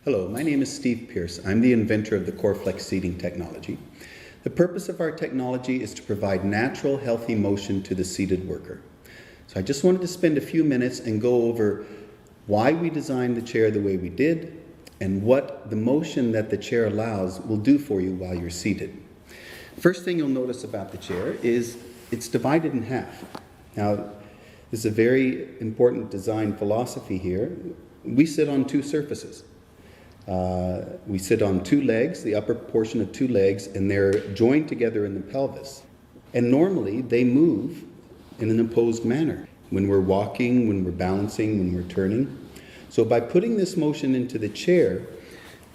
Hello, my name is Steve Pierce. I'm the inventor of the CoreFlex seating technology. The purpose of our technology is to provide natural, healthy motion to the seated worker. So I just wanted to spend a few minutes and go over why we designed the chair the way we did and what the motion that the chair allows will do for you while you're seated. First thing you'll notice about the chair is it's divided in half. Now, this is a very important design philosophy here. We sit on two surfaces. We sit on two legs, the upper portion of two legs, and they're joined together in the pelvis. And normally they move in an opposed manner when we're walking, when we're balancing, when we're turning. So by putting this motion into the chair,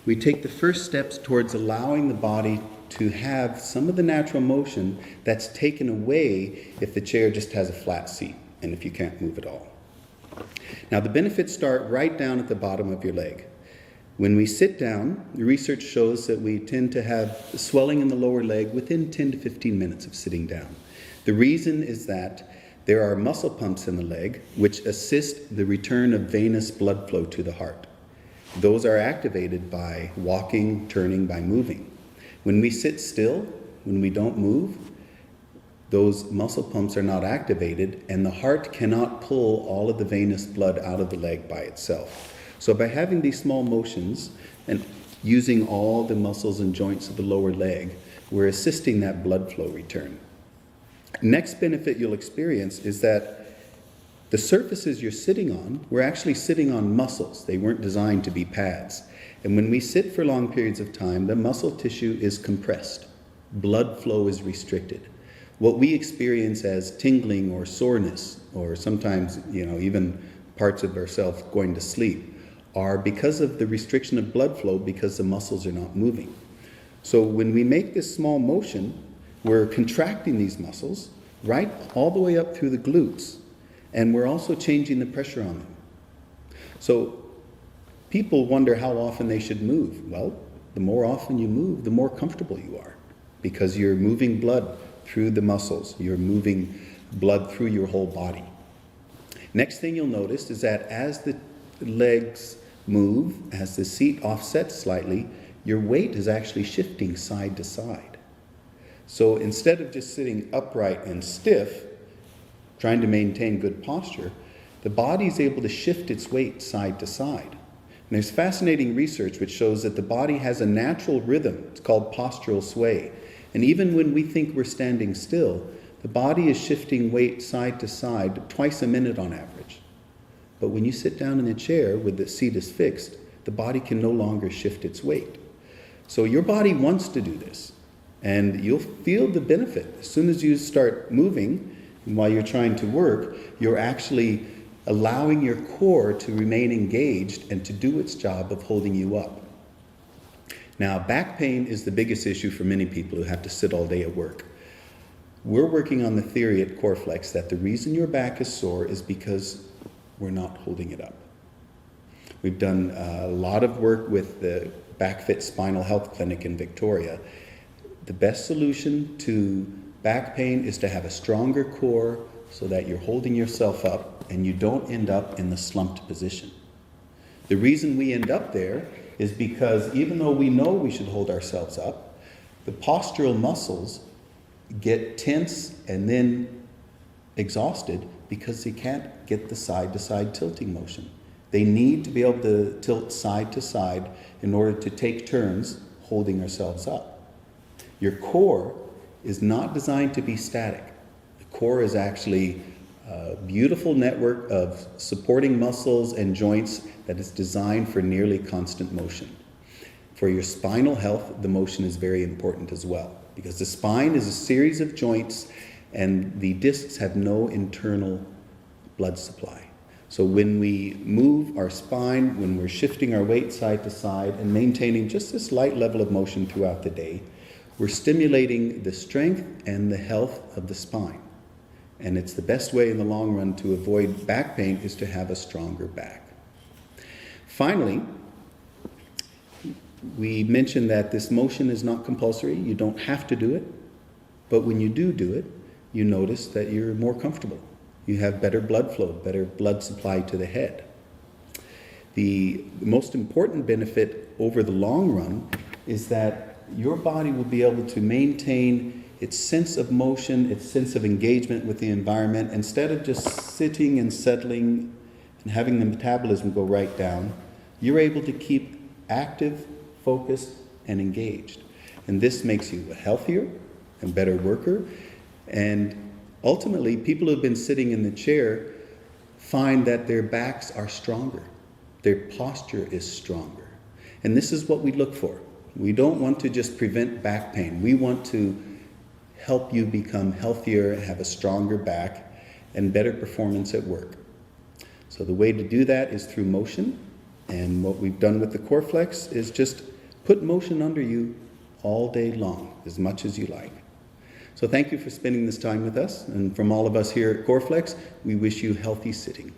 we take the first steps towards allowing the body to have some of the natural motion that's taken away if the chair just has a flat seat and if you can't move at all. Now the benefits start right down at the bottom of your leg. When we sit down, the research shows that we tend to have swelling in the lower leg within 10 to 15 minutes of sitting down. The reason is that there are muscle pumps in the leg which assist the return of venous blood flow to the heart. Those are activated by walking, turning, by moving. When we sit still, when we don't move, those muscle pumps are not activated and the heart cannot pull all of the venous blood out of the leg by itself. So by having these small motions and using all the muscles and joints of the lower leg, we're assisting that blood flow return. Next benefit you'll experience is that the surfaces you're sitting on, we're actually sitting on muscles. They weren't designed to be pads. And when we sit for long periods of time, the muscle tissue is compressed. Blood flow is restricted. What we experience as tingling or soreness, or sometimes, even parts of ourselves going to sleep, are because of the restriction of blood flow because the muscles are not moving. So when we make this small motion, we're contracting these muscles right all the way up through the glutes, and we're also changing the pressure on them. So people wonder how often they should move. Well, the more often you move, the more comfortable you are because you're moving blood through the muscles. You're moving blood through your whole body. Next thing you'll notice is that as the legs move, as the seat offsets slightly, your weight is actually shifting side to side. So instead of just sitting upright and stiff, trying to maintain good posture, the body is able to shift its weight side to side. And there's fascinating research which shows that the body has a natural rhythm. It's called postural sway. And even when we think we're standing still, the body is shifting weight side to side twice a minute on average. But when you sit down in a chair with the seat is fixed, the body can no longer shift its weight. So your body wants to do this, and you'll feel the benefit. As soon as you start moving, and while you're trying to work, you're actually allowing your core to remain engaged and to do its job of holding you up. Now, back pain is the biggest issue for many people who have to sit all day at work. We're working on the theory at CoreFlex that the reason your back is sore is because we're not holding it up. We've done a lot of work with the BackFit Spinal Health Clinic in Victoria. The best solution to back pain is to have a stronger core so that you're holding yourself up and you don't end up in the slumped position. The reason we end up there is because even though we know we should hold ourselves up, the postural muscles get tense and then exhausted because they can't get the side-to-side tilting motion. They need to be able to tilt side to side in order to take turns holding ourselves up. Your core is not designed to be static. The core is actually a beautiful network of supporting muscles and joints that is designed for nearly constant motion. For your spinal health, the motion is very important as well, because the spine is a series of joints and the discs have no internal blood supply. So when we move our spine, when we're shifting our weight side to side and maintaining just this light level of motion throughout the day, we're stimulating the strength and the health of the spine. And it's the best way in the long run to avoid back pain is to have a stronger back. Finally, we mentioned that this motion is not compulsory. You don't have to do it. But when you do it, you notice that you're more comfortable. You have better blood flow, better blood supply to the head. The most important benefit over the long run is that your body will be able to maintain its sense of motion, its sense of engagement with the environment, instead of just sitting and settling and having the metabolism go right down. You're able to keep active, focused, and engaged. And this makes you a healthier and better worker. And ultimately, people who have been sitting in the chair find that their backs are stronger. Their posture is stronger. And this is what we look for. We don't want to just prevent back pain. We want to help you become healthier, have a stronger back, and better performance at work. So the way to do that is through motion. And what we've done with the CoreFlex is just put motion under you all day long, as much as you like. So thank you for spending this time with us. And from all of us here at CoreFlex, we wish you healthy sitting.